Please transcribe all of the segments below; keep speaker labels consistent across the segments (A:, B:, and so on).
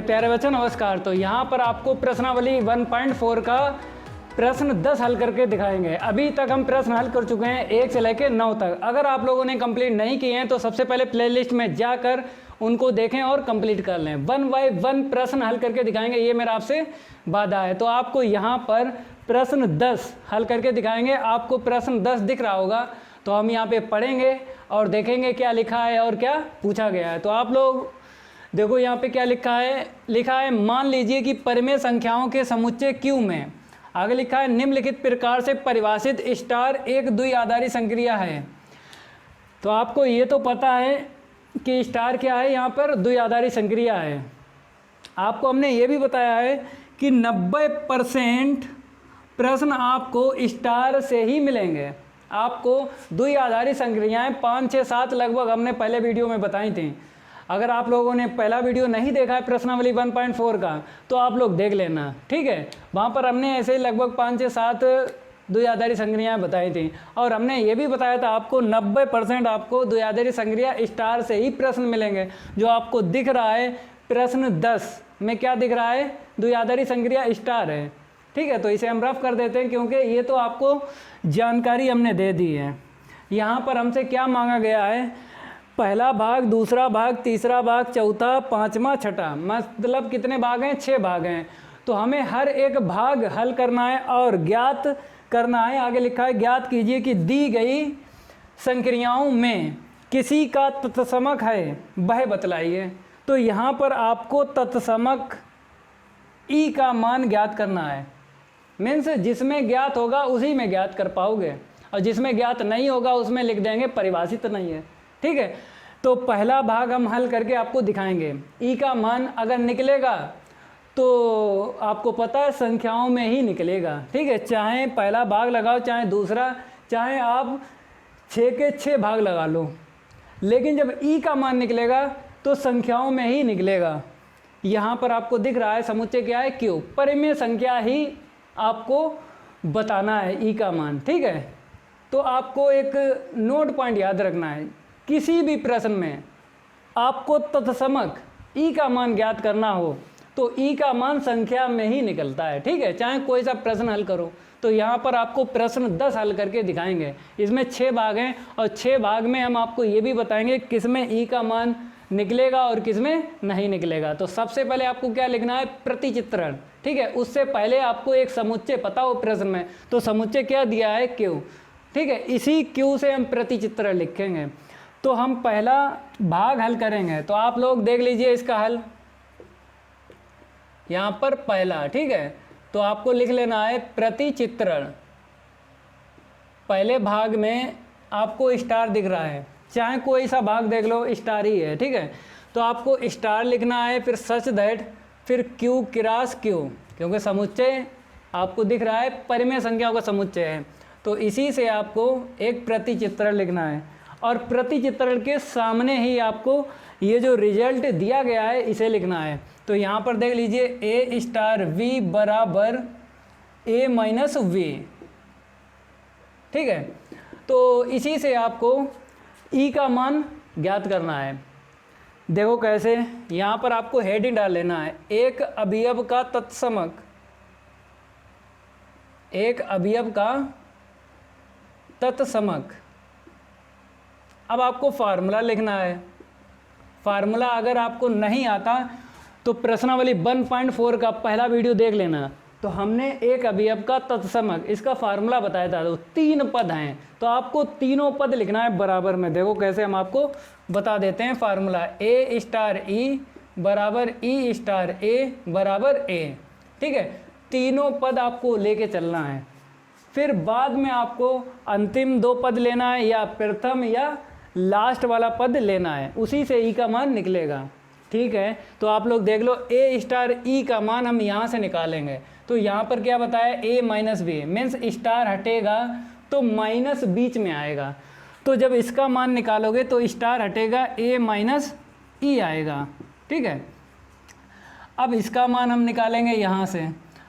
A: प्यारे बच्चों नमस्कार। तो यहाँ पर आपको प्रश्नावली 1.4 का प्रश्न 10 हल करके दिखाएंगे। अभी तक हम प्रश्न हल कर चुके हैं 1 से लेकर 9 तक। अगर आप लोगों ने कंप्लीट नहीं किए हैं तो सबसे पहले प्लेलिस्ट में जाकर उनको देखें और कंप्लीट कर लें। 1 बाय 1 प्रश्न हल करके दिखाएंगे, ये मेरा आपसे वादा है। तो आपको यहाँ पर प्रश्न 10 हल करके दिखाएंगे। आपको प्रश्न 10 दिख रहा होगा, तो हम यहाँ पे पढ़ेंगे और देखेंगे क्या लिखा है और क्या पूछा गया है। तो आप लोग देखो यहाँ पे क्या लिखा है मान लीजिए कि परिमेय संख्याओं के समुच्चय Q में, आगे लिखा है निम्नलिखित प्रकार से परिभाषित स्टार एक द्विआधारी संक्रिया है। तो आपको ये तो पता है कि स्टार क्या है, यहाँ पर द्विआधारी संक्रिया है। आपको हमने ये भी बताया है कि 90% प्रश्न आपको स्टार से ही मिलेंगे। आपको द्विआधारी संक्रियाएं 5, 6, 7 लगभग हमने पहले वीडियो में बताई थी। अगर आप लोगों ने पहला वीडियो नहीं देखा है प्रश्नावली 1.4 का, तो आप लोग देख लेना, ठीक है। वहाँ पर हमने ऐसे ही लगभग 5 से 7 द्विआधारी संक्रियाएं बताई थी और हमने ये भी बताया था आपको 90% आपको द्विआधारी संक्रिया स्टार से ही प्रश्न मिलेंगे। जो आपको दिख रहा है प्रश्न 10 में क्या दिख रहा है, द्विआधारी संक्रिया स्टार है, ठीक है। तो इसे हम रफ कर देते हैं क्योंकि ये तो आपको जानकारी हमने दे दी है। यहाँ पर हमसे क्या मांगा गया है, पहला भाग, दूसरा भाग, तीसरा भाग, चौथा, पांचवा, छठा, मतलब कितने भाग हैं, 6 भाग हैं। तो हमें हर एक भाग हल करना है और ज्ञात करना है। आगे लिखा है ज्ञात कीजिए कि दी गई संक्रियाओं में किसी का तत्समक है वह बतलाइए। तो यहाँ पर आपको तत्समक ई का मान ज्ञात करना है। मीन्स जिसमें ज्ञात होगा उसी में ज्ञात कर पाओगे, और जिसमें ज्ञात नहीं होगा उसमें लिख देंगे परिभाषित नहीं है, ठीक है। तो पहला भाग हम हल करके आपको दिखाएंगे। ई का मान अगर निकलेगा तो आपको पता है संख्याओं में ही निकलेगा, ठीक है। चाहे पहला भाग लगाओ, चाहे दूसरा, चाहे आप 6 के 6 भाग लगा लो, लेकिन जब ई का मान निकलेगा तो संख्याओं में ही निकलेगा। यहाँ पर आपको दिख रहा है समुच्चय क्या है, Q। परिमेय संख्या ही आपको बताना है ई का मान, ठीक है। तो आपको एक नोट पॉइंट याद रखना है, किसी भी प्रश्न में आपको तत्समक ई का मान ज्ञात करना हो तो ई का मान संख्या में ही निकलता है, ठीक है। चाहे कोई सा प्रश्न हल करो। तो यहाँ पर आपको प्रश्न 10 हल करके दिखाएंगे। इसमें 6 भाग हैं और 6 भाग में हम आपको ये भी बताएंगे किसमें ई का मान निकलेगा और किसमें नहीं निकलेगा। तो सबसे पहले आपको क्या लिखना है, प्रतिचित्रण, ठीक है। उससे पहले आपको एक समुच्चय पता हो प्रश्न में, तो समुच्चय क्या दिया है, Q, ठीक है। इसी Q से हम प्रतिचित्रण लिखेंगे। तो हम पहला भाग हल करेंगे। तो आप लोग देख लीजिए इसका हल, यहाँ पर पहला, ठीक है। तो आपको लिख लेना है प्रतिचित्रण। पहले भाग में आपको स्टार दिख रहा है, चाहे कोई सा भाग देख लो स्टार ही है, ठीक है। तो आपको स्टार लिखना है, फिर सच दैट, फिर Q क्रॉस Q, क्योंकि समुच्चय आपको दिख रहा है परिमेय संख्याओं का समुच्चय है। तो इसी से आपको एक प्रतिचित्रण लिखना है और प्रतिचित्रण के सामने ही आपको ये जो रिजल्ट दिया गया है इसे लिखना है। तो यहाँ पर देख लीजिए A स्टार V बराबर A माइनस V, ठीक है। तो इसी से आपको E का मान ज्ञात करना है। देखो कैसे, यहाँ पर आपको हेडिंग डाल लेना है, एक अवयव का तत्समक, एक अवयव का तत्समक। अब आपको फार्मूला लिखना है। फार्मूला अगर आपको नहीं आता तो प्रश्नावली 1.4 का पहला वीडियो देख लेना। तो हमने एक अवयव का तत्समक, इसका फार्मूला बताया था। तो 3 पद हैं, तो आपको तीनों पद लिखना है बराबर में। देखो कैसे, हम आपको बता देते हैं फार्मूला। A स्टार E बराबर E स्टार A बराबर A, ठीक है। तीनों पद आपको लेके चलना है। फिर बाद में आपको अंतिम 2 पद लेना है, या प्रथम या लास्ट वाला पद लेना है, उसी से ई का मान निकलेगा, ठीक है। तो आप लोग देख लो A स्टार E का मान हम यहाँ से निकालेंगे। तो यहाँ पर क्या बताया, A minus B, means star हटेगा तो माइनस बीच में आएगा। तो जब इसका मान निकालोगे तो स्टार हटेगा, A माइनस E आएगा, ठीक है। अब इसका मान हम निकालेंगे यहाँ से,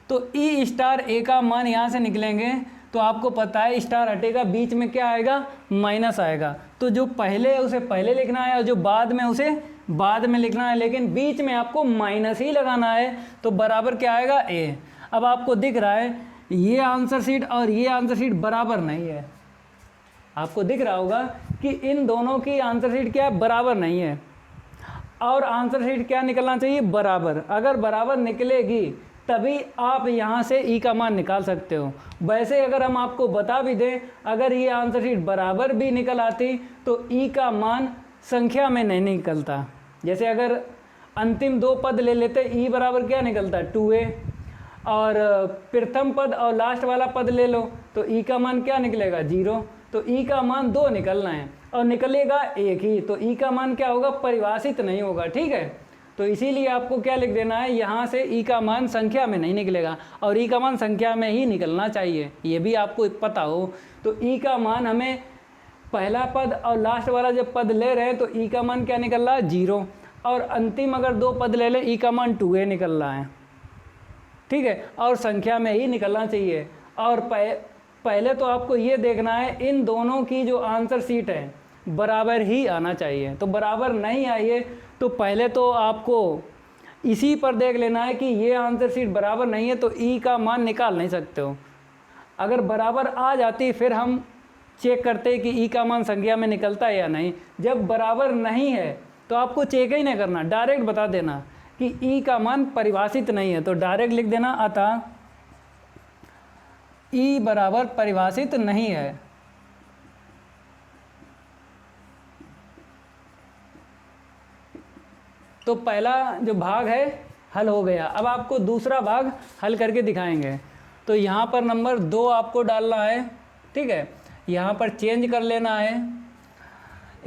A: तो E स्टार A का मान यहाँ से निकलेंगे तो आपको पता है स्टार हटेगा बीच में क्या आएगा, माइनस आएगा। तो जो पहले है उसे पहले लिखना है और जो बाद में उसे बाद में लिखना है, लेकिन बीच में आपको माइनस ही लगाना है। तो बराबर क्या आएगा, ए। अब आपको दिख रहा है ये आंसर शीट और ये आंसर शीट बराबर नहीं है। आपको दिख रहा होगा कि इन दोनों की आंसर शीट क्या है, बराबर नहीं है। और आंसर शीट क्या निकलना चाहिए, बराबर। अगर बराबर निकलेगी तभी आप यहाँ से ई का मान निकाल सकते हो। वैसे अगर हम आपको बता भी दें, अगर ये आंसर शीट बराबर भी निकल आती तो ई का मान संख्या में नहीं निकलता। जैसे अगर अंतिम दो पद ले लेते, ई बराबर क्या निकलता, 2a, और प्रथम पद और लास्ट वाला पद ले लो तो ई का मान क्या निकलेगा, 0। तो ई का मान 2 निकलना है और निकलेगा एक ही, तो ई का मान क्या होगा, परिभाषित नहीं होगा। ठीक है, तो इसीलिए आपको क्या लिख देना है, यहाँ से ई का मान संख्या में नहीं निकलेगा और ई का मान संख्या में ही निकलना चाहिए, ये भी आपको पता हो। तो ई का मान हमें पहला पद और लास्ट वाला जब पद ले रहे हैं तो ई का मान क्या निकल रहा है, 0, और अंतिम अगर दो पद ले लें ई का मान 2a निकल रहा है। ठीक है, और संख्या में ही निकलना चाहिए। और पहले तो आपको ये देखना है इन दोनों की जो आंसर शीट है बराबर ही आना चाहिए। तो बराबर नहीं आई है तो पहले तो आपको इसी पर देख लेना है कि ये आंसर शीट बराबर नहीं है, तो ई का मान निकाल नहीं सकते हो। अगर बराबर आ जाती फिर हम चेक करते कि ई का मान संख्या में निकलता है या नहीं। जब बराबर नहीं है तो आपको चेक ही नहीं करना, डायरेक्ट बता देना कि ई का मान परिभाषित नहीं है। तो डायरेक्ट लिख देना, अतः ई बराबर परिभाषित नहीं है। तो पहला जो भाग है हल हो गया। अब आपको दूसरा भाग हल करके दिखाएंगे। तो यहाँ पर नंबर 2 आपको डालना है। ठीक है, यहाँ पर चेंज कर लेना है।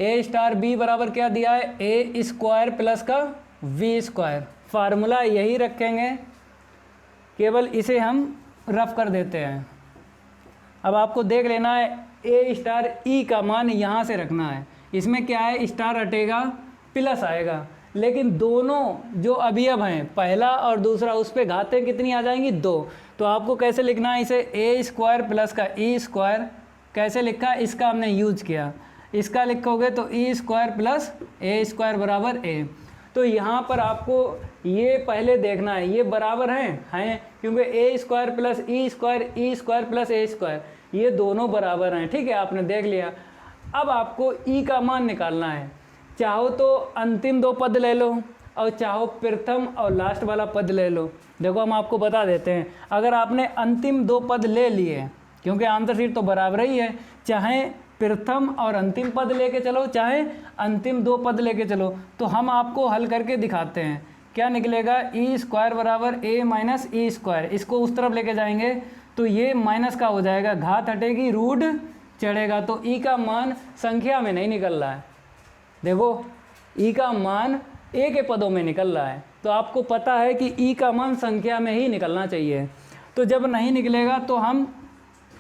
A: ए स्टार बी बराबर क्या दिया है, ए स्क्वायर प्लस का वी स्क्वायर। फार्मूला यही रखेंगे, केवल इसे हम रफ कर देते हैं। अब आपको देख लेना है ए स्टार ई का मान यहाँ से रखना है। इसमें क्या है, स्टार हटेगा प्लस आएगा, लेकिन दोनों जो अवयव हैं पहला और दूसरा उस पर घातें कितनी आ जाएंगी, 2। तो आपको कैसे लिखना है इसे, ए स्क्वायर प्लस का ई स्क्वायर। कैसे लिखा, इसका हमने यूज किया। इसका लिखोगे तो ई स्क्वायर प्लस ए स्क्वायर बराबर ए। तो यहाँ पर आपको ये पहले देखना है ये बराबर हैं, क्योंकि ए square plus E square plus ए स्क्वायर ये दोनों बराबर हैं। ठीक है, आपने देख लिया। अब आपको ई का मान निकालना है। चाहो तो अंतिम दो पद ले लो और चाहो प्रथम और लास्ट वाला पद ले लो। देखो हम आपको बता देते हैं, अगर आपने अंतिम दो पद ले लिए, क्योंकि आंसर शीट तो बराबर ही है, चाहे प्रथम और अंतिम पद लेके चलो चाहे अंतिम दो पद लेके चलो, तो हम आपको हल करके दिखाते हैं। क्या निकलेगा, ई स्क्वायर बराबर ए माइनस ई स्क्वायर। इसको उस तरफ लेके जाएंगे तो ये माइनस का हो जाएगा, घात हटेगी रूट चढ़ेगा। तो ई का मान संख्या में नहीं निकल रहा है। देखो ई का मान ए के पदों में निकल रहा है, तो आपको पता है कि ई का मान संख्या में ही निकलना चाहिए। तो जब नहीं निकलेगा तो हम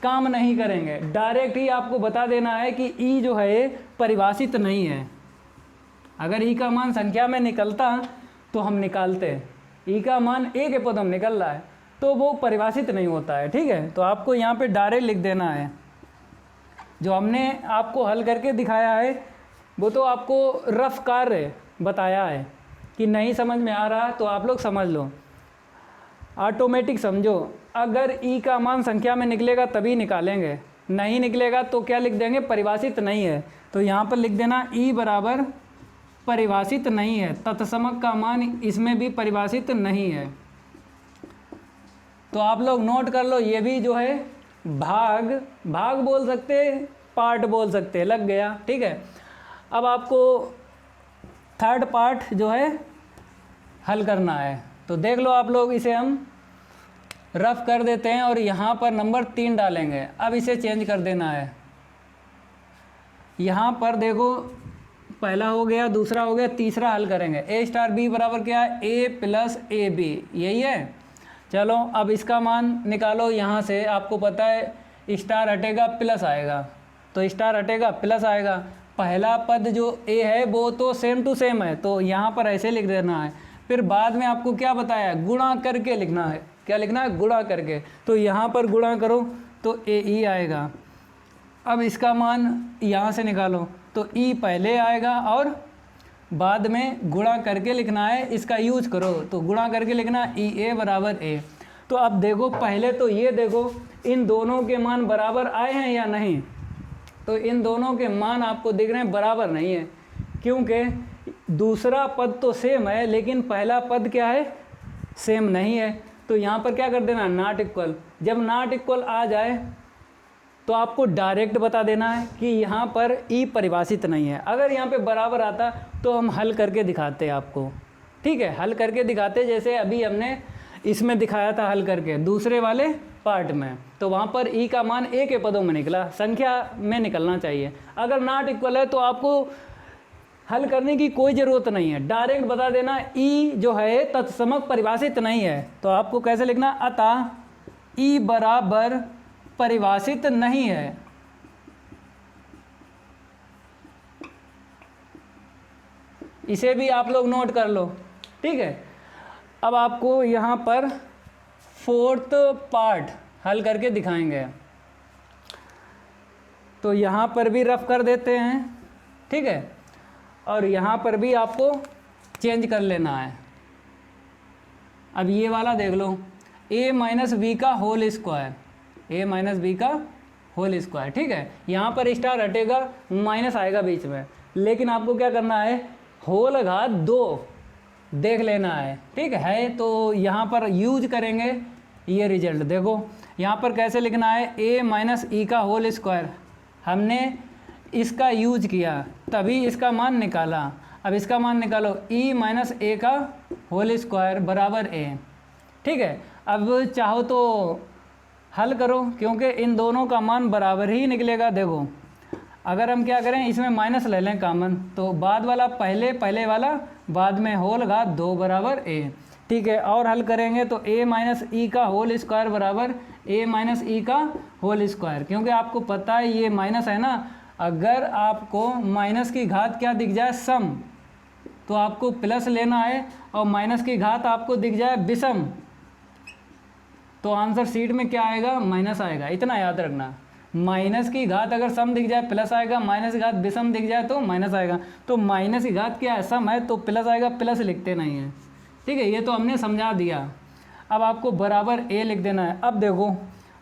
A: काम नहीं करेंगे, डायरेक्ट ही आपको बता देना है कि ई जो है परिभाषित नहीं है। अगर ई का मान संख्या में निकलता तो हम निकालते, ई का मान ए के पदों में निकल रहा है तो वो परिभाषित नहीं होता है। ठीक है, तो आपको यहाँ पे डायरेक्ट लिख देना है। जो हमने आपको हल करके दिखाया है वो तो आपको रफ कार्य बताया है, कि नहीं समझ में आ रहा तो आप लोग समझ लो, ऑटोमेटिक समझो। अगर ई का मान संख्या में निकलेगा तभी निकालेंगे, नहीं निकलेगा तो क्या लिख देंगे, परिभाषित नहीं है। तो यहाँ पर लिख देना ई बराबर परिभाषित नहीं है, तत्समक का मान इसमें भी परिभाषित नहीं है। तो आप लोग नोट कर लो, ये भी जो है भाग बोल सकते, पार्ट बोल सकते, लग गया। ठीक है, अब आपको थर्ड पार्ट जो है हल करना है। तो देख लो आप लोग, इसे हम रफ कर देते हैं और यहाँ पर नंबर 3 डालेंगे। अब इसे चेंज कर देना है। यहाँ पर देखो पहला हो गया, दूसरा हो गया, तीसरा हल करेंगे। ए स्टार बी बराबर क्या है, ए प्लस ए बी, यही है। चलो अब इसका मान निकालो। यहाँ से आपको पता है स्टार हटेगा प्लस आएगा, तो स्टार हटेगा प्लस आएगा। पहला पद जो ए है वो तो सेम टू सेम है, तो यहाँ पर ऐसे लिख देना है। फिर बाद में आपको क्या बताया, गुणा करके लिखना है। क्या लिखना है, गुणा करके। तो यहाँ पर गुणा करो तो ए ई आएगा। अब इसका मान यहाँ से निकालो तो ई पहले आएगा और बाद में गुणा करके लिखना है, इसका यूज करो तो गुणा करके लिखना ई ए बराबर ए। तो अब देखो पहले तो ये देखो इन दोनों के मान बराबर आए हैं या नहीं, तो इन दोनों के मान आपको दिख रहे हैं बराबर नहीं है, क्योंकि दूसरा पद तो सेम है लेकिन पहला पद क्या है, सेम नहीं है। तो यहाँ पर क्या कर देना, नॉट इक्वल। जब नॉट इक्वल आ जाए तो आपको डायरेक्ट बता देना है कि यहाँ पर ई परिभाषित नहीं है। अगर यहाँ पे बराबर आता तो हम हल करके दिखाते आपको, ठीक है, हल करके दिखाते, जैसे अभी हमने इसमें दिखाया था हल करके दूसरे वाले पार्ट में, तो वहाँ पर ई का मान ए के पदों में निकला, संख्या में निकलना चाहिए। अगर नॉट इक्वल है तो आपको हल करने की कोई ज़रूरत नहीं है, डायरेक्ट बता देना ई जो है तत्समक परिभाषित नहीं है। तो आपको कैसे लिखना, अतः ई बराबर परिभाषित नहीं है। इसे भी आप लोग नोट कर लो, ठीक है। अब आपको यहाँ पर फोर्थ पार्ट हल करके दिखाएंगे, तो यहाँ पर भी रफ कर देते हैं, ठीक है, और यहाँ पर भी आपको चेंज कर लेना है। अब ये वाला देख लो, a माइनस बी का whole square, a minus B का होल स्क्वायर, ठीक है। यहाँ पर स्टार हटेगा, माइनस आएगा बीच में, लेकिन आपको क्या करना है, होल घात 2 देख लेना है, ठीक है। तो यहाँ पर यूज करेंगे ये रिजल्ट, देखो यहाँ पर कैसे लिखना है, a माइनस ई का होल स्क्वायर, हमने इसका यूज किया तभी इसका मान निकाला। अब इसका मान निकालो, e माइनस ए का होल स्क्वायर बराबर a, ठीक है। अब चाहो तो हल करो, क्योंकि इन दोनों का मान बराबर ही निकलेगा। देखो अगर हम क्या करें, इसमें माइनस ले लें कामन, तो बाद वाला पहले, पहले वाला बाद में, होल घात 2 बराबर a, ठीक है। और हल करेंगे तो a माइनस ई का होल स्क्वायर बराबर a माइनस ई का होल स्क्वायर, क्योंकि आपको पता है ये माइनस है ना, अगर आपको माइनस की घात क्या दिख जाए, सम, तो आपको प्लस लेना है, और माइनस की घात आपको दिख जाए विषम, तो आंसर सीट में क्या आएगा, माइनस आएगा। इतना याद रखना, माइनस की घात अगर सम दिख जाए प्लस आएगा, माइनस की घात विषम दिख जाए तो माइनस आएगा। तो माइनस की घात क्या है, सम है, तो प्लस आएगा, प्लस लिखते नहीं है, ठीक है। ये तो हमने समझा दिया। अब आपको बराबर a लिख देना है। अब देखो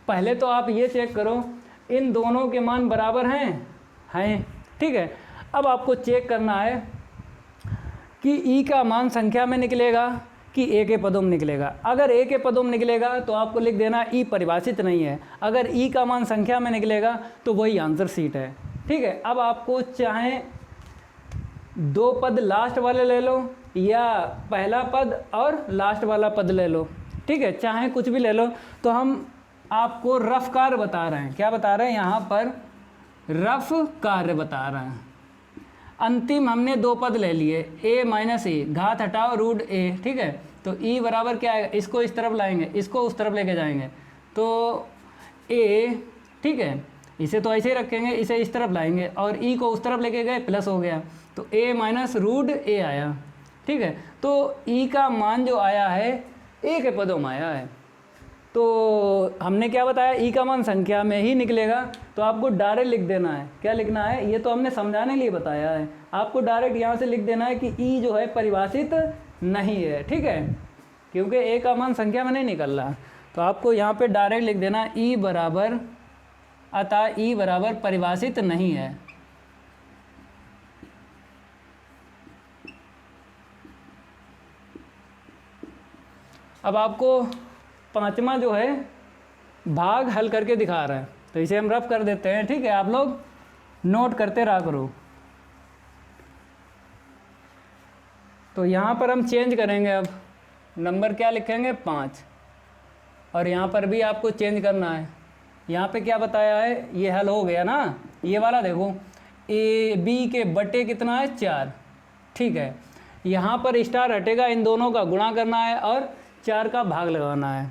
A: पहले तो आप ये चेक करो इन दोनों के मान बराबर हैं, ठीक है। अब आपको चेक करना है कि ई का मान संख्या में निकलेगा कि ए के पदों में निकलेगा। अगर ए के पदों में निकलेगा तो आपको लिख देना ई परिभाषित नहीं है, अगर ई का मान संख्या में निकलेगा तो वही आंसर सीट है, ठीक है। अब आपको चाहे 2 पद लास्ट वाले ले लो या पहला पद और लास्ट वाला पद ले लो, ठीक है, चाहे कुछ भी ले लो। तो हम आपको रफ कार्य बता रहे हैं, क्या बता रहे हैं, यहाँ पर रफ कार्य बता रहे हैं। अंतिम हमने 2 पद ले लिए, a माइनस ए, घात हटाओ रूट a, ठीक है। तो e बराबर क्या आएगा, इसको इस तरफ लाएंगे, इसको उस तरफ लेके जाएंगे, तो a, ठीक है, इसे तो ऐसे ही रखेंगे, इसे इस तरफ लाएंगे और e को उस तरफ लेके गए, प्लस हो गया, तो a माइनस रूट a आया, ठीक है। तो e का मान जो आया है a के पदों में आया है, तो हमने क्या बताया, ई का मान संख्या में ही निकलेगा, तो आपको डायरेक्ट लिख देना है। क्या लिखना है, ये तो हमने समझाने के लिए बताया है, आपको डायरेक्ट यहाँ से लिख देना है कि ई जो है परिभाषित नहीं है, ठीक है, क्योंकि ए का मान संख्या में नहीं निकल रहा। तो आपको यहाँ पे डायरेक्ट लिख देना ई बराबर, अतः ई बराबर परिभाषित नहीं है। अब आपको 5वां जो है भाग हल करके दिखा रहा है, तो इसे हम रफ कर देते हैं, ठीक है, आप लोग नोट करते रहा करो। तो यहाँ पर हम चेंज करेंगे, अब नंबर क्या लिखेंगे 5, और यहाँ पर भी आपको चेंज करना है। यहाँ पे क्या बताया है, ये हल हो गया ना, ये वाला देखो ए बी के बटे कितना है 4, ठीक है। यहाँ पर स्टार हटेगा, इन दोनों का गुणा करना है और 4 का भाग लगाना है,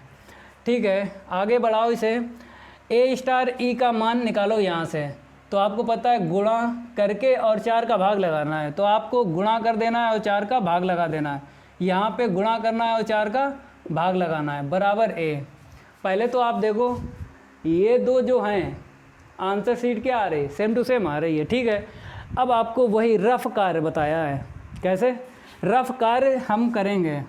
A: ठीक है। आगे बढ़ाओ इसे, ए स्टार ई का मान निकालो यहाँ से, तो आपको पता है गुणा करके और 4 का भाग लगाना है, तो आपको गुणा कर देना है और 4 का भाग लगा देना है। यहाँ पे गुणा करना है और 4 का भाग लगाना है, बराबर ए। पहले तो आप देखो ये दो जो हैं आंसर शीट क्या आ रही है, सेम टू सेम आ रही है, ठीक है। अब आपको वही रफ कार्य बताया है, कैसे रफ कार्य हम करेंगे।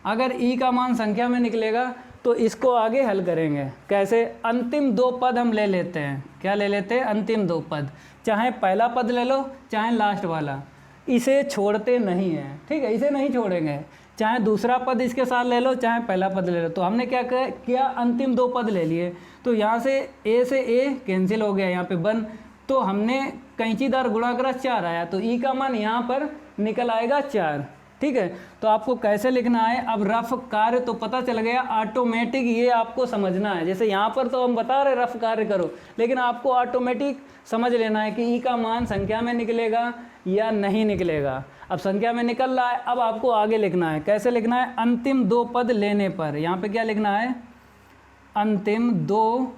A: अगर ई का मान संख्या में निकलेगा तो इसको आगे हल करेंगे, कैसे, अंतिम दो पद हम ले लेते हैं, क्या ले लेते हैं, अंतिम दो पद, चाहे पहला पद ले लो चाहे लास्ट वाला, इसे छोड़ते नहीं हैं, ठीक है, इसे नहीं छोड़ेंगे, चाहे दूसरा पद इसके साथ ले लो चाहे पहला पद ले लो। तो हमने क्या किया, अंतिम दो पद ले लिए, तो यहाँ से ए कैंसिल हो गया, यहाँ पे 1, तो हमने कैंचीदार गुणा करा 4 आया, तो ई का मान यहाँ पर निकल आएगा 4, ठीक है। तो आपको कैसे लिखना है, अब रफ कार्य तो पता चल गया, ऑटोमेटिक ये आपको समझना है। जैसे यहाँ पर तो हम बता रहे रफ कार्य करो, लेकिन आपको ऑटोमेटिक समझ लेना है कि ई का मान संख्या में निकलेगा या नहीं निकलेगा। अब संख्या में निकल रहा है, अब आपको आगे लिखना है, कैसे लिखना है, अंतिम दो पद लेने पर, यहाँ पे क्या लिखना है, अंतिम दो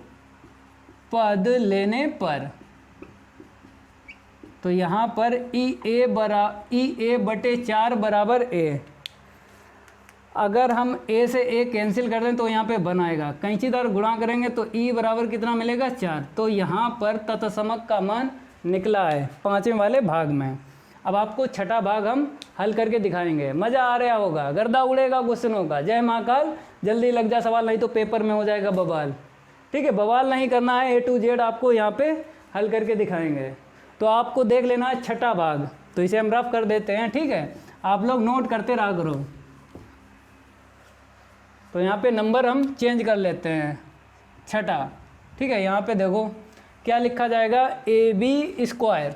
A: पद लेने पर। तो यहाँ पर ई ए बटे 4 बराबर ए, अगर हम ए से ए कैंसिल कर दें तो यहाँ पे 1 आएगा, कैंचीदार गुणा करेंगे तो ई बराबर कितना मिलेगा 4, तो यहाँ पर तत्समक का मान निकला है 5वें वाले भाग में। अब आपको छठा भाग हम हल करके दिखाएंगे, मज़ा आ रहा होगा, गर्दा उड़ेगा क्वेश्चनों का। जय महाकाल, जल्दी लग जा सवाल, नहीं तो पेपर में हो जाएगा बवाल, ठीक है। बवाल नहीं करना है, A to Z आपको यहाँ पे हल करके दिखाएंगे। तो आपको देख लेना है छठा भाग, तो इसे हम रफ कर देते हैं, ठीक है, आप लोग नोट करते रहा करो। तो यहाँ पे नंबर हम चेंज कर लेते हैं, छठा, ठीक है। यहाँ पे देखो क्या लिखा जाएगा, AB²।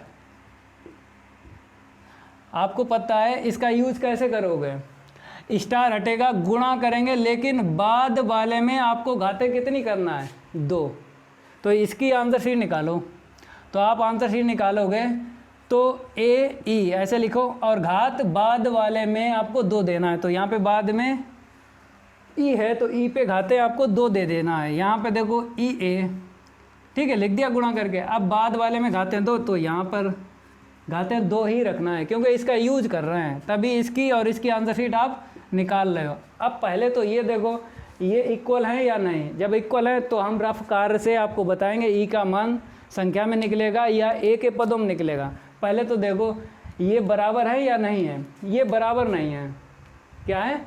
A: आपको पता है इसका यूज कैसे करोगे, स्टार हटेगा, गुणा करेंगे, लेकिन बाद वाले में आपको घाते कितनी करना है, 2। तो इसकी आंसर शीट निकालो, तो आप आंसर शीट निकालोगे तो AE ऐसे लिखो, और घात बाद वाले में आपको 2 देना है, तो यहाँ पे बाद में E है तो E पे घाते आपको 2 दे देना है। यहाँ पे देखो EA, ठीक है, लिख दिया गुणा करके। अब बाद वाले में घाते 2, तो यहाँ पर घाते 2 ही रखना है, क्योंकि इसका यूज कर रहे हैं, तभी इसकी और इसकी आंसर शीट आप निकाल रहे हो। अब पहले तो ये देखो ये इक्वल है या नहीं, जब इक्वल है तो हम रफ कार्य से आपको बताएंगे ई का मान संख्या में निकलेगा या ए के पदों में निकलेगा। पहले तो देखो ये बराबर है या नहीं है, ये बराबर नहीं है, क्या है,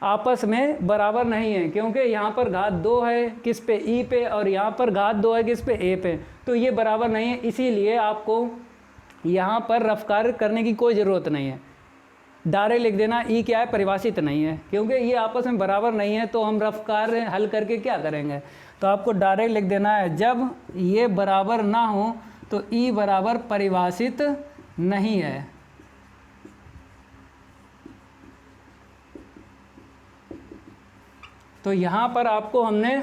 A: आपस में बराबर नहीं है, क्योंकि यहाँ पर घात 2 है किस पे, ई पे, और यहाँ पर घात 2 है किस पे, ए पे, तो ये बराबर नहीं है। इसीलिए आपको यहाँ पर रफ कार्य करने की कोई ज़रूरत नहीं है, डायरेक्ट लिख देना ई क्या है, परिभाषित नहीं है, क्योंकि ये आपस में बराबर नहीं है। तो हम रफ कार्य हल करके क्या करेंगे, तो आपको डायरेक्ट लिख देना है, जब ये बराबर ना हो तो ई बराबर परिभाषित नहीं है। तो यहाँ पर आपको हमने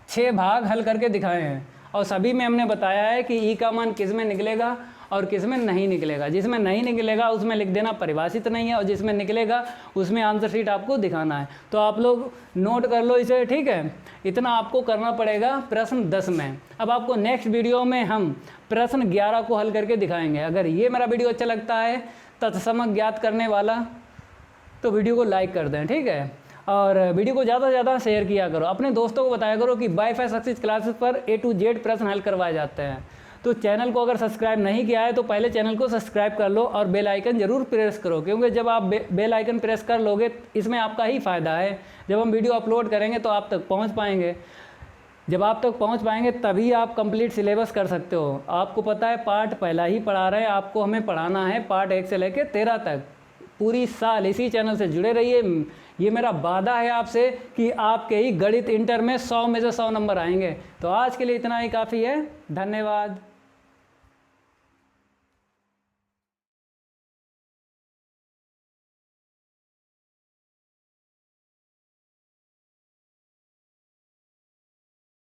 A: 6 भाग हल करके दिखाए हैं, और सभी में हमने बताया है कि ई का मान किस में निकलेगा और किस में नहीं निकलेगा। जिसमें नहीं निकलेगा उसमें लिख देना परिभाषित नहीं है, और जिसमें निकलेगा उसमें आंसर शीट आपको दिखाना है। तो आप लोग नोट कर लो इसे, ठीक है, इतना आपको करना पड़ेगा प्रश्न 10 में। अब आपको नेक्स्ट वीडियो में हम प्रश्न 11 को हल करके दिखाएंगे। अगर ये मेरा वीडियो अच्छा लगता है तत्समक ज्ञात करने वाला, तो वीडियो को लाइक कर दें, ठीक है, और वीडियो को ज़्यादा से ज़्यादा शेयर किया करो, अपने दोस्तों को बताया करो कि वाईफाई सक्सेस क्लासेस पर A to Z प्रश्न हल करवाए जाते हैं। तो चैनल को अगर सब्सक्राइब नहीं किया है तो पहले चैनल को सब्सक्राइब कर लो और बेल आइकन ज़रूर प्रेस करो, क्योंकि जब आप बेल आइकन प्रेस कर लोगे इसमें आपका ही फ़ायदा है। जब हम वीडियो अपलोड करेंगे तो आप तक पहुंच पाएंगे, जब आप तक पहुंच पाएंगे तभी आप कंप्लीट सिलेबस कर सकते हो। आपको पता है पार्ट पहला ही पढ़ा रहे हैं, आपको हमें पढ़ाना है पार्ट 1 से लेकर 13 तक। पूरी साल इसी चैनल से जुड़े रहिए, ये मेरा वादा है आपसे कि आपके ही गणित इंटर में 100 में से 100 नंबर आएंगे। तो आज के लिए इतना ही काफ़ी है, धन्यवाद।